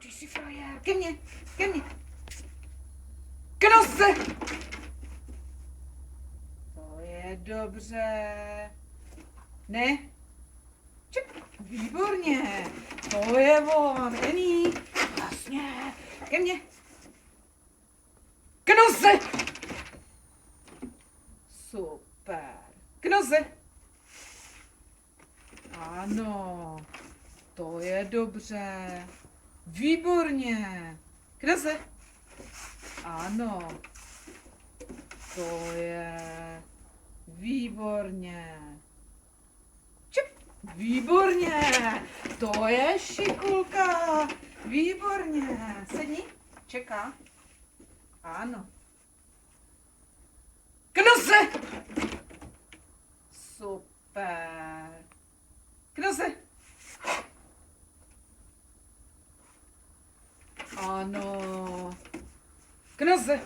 Ty jsi frajer, ke mně, ke mně. K nose! To je dobře. Ne? Čep, výborně. To je on, Ení. Jasně, ke mně. K nose! Super. K nose! Ano, to je dobře. Výborně. K nose! Ano, to je výborně. Čep, výborně. To je šikulka. Výborně. Sedni, čeká. Ano. K nose! Super. K nose! Ano. K nose!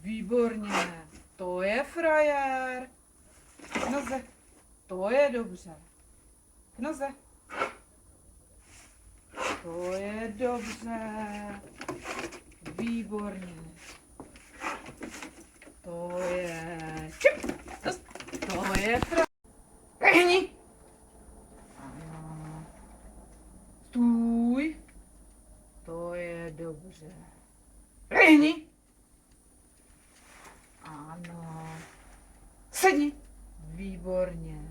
Výborně. To je frajer. K noze. To je dobře. K noze. To je dobře. Výborně. To je... Čip. To je frajer. Rehni. Ano. Stůj. To je dobře. Rehni. Ano. Sedni. Výborně.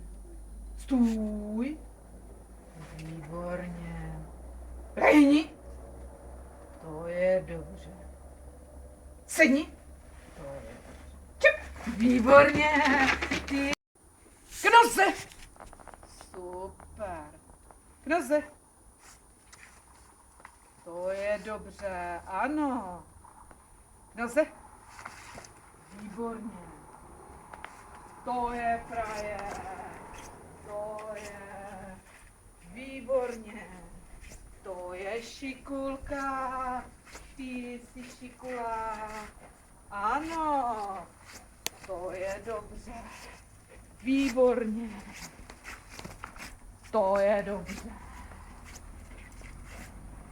Stůj. Výborně. Lehni. To je dobře. Sedni. To je dobře. Čep. Výborně. Ty. K nose. Super. K nose. To je dobře. Ano. K nose. Výborně. To je frajer. To je výborně. To je šikulka. Ty jsi šikulák. Ano. To je dobře. Výborně. To je dobře.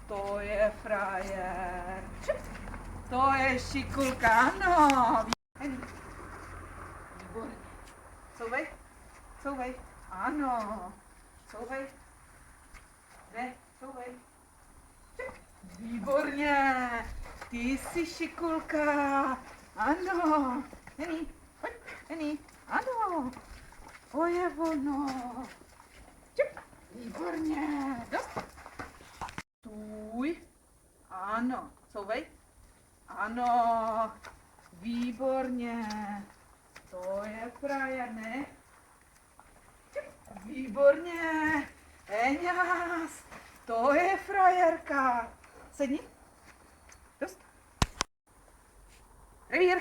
To je frajer. To je šikulka. Ano. Výborně. Couvej, couvej, ano, couvej, ne, couvej. Výborně, ty jsi šikulka, ano, Ení, pojď, Ení, ano, to je ono. Výborně, dost. Stůj, ano, couvej, ano, výborně. To je frajer, ne? Výborně. Eňas. To je frajerka. Sedni. Dost. Revír.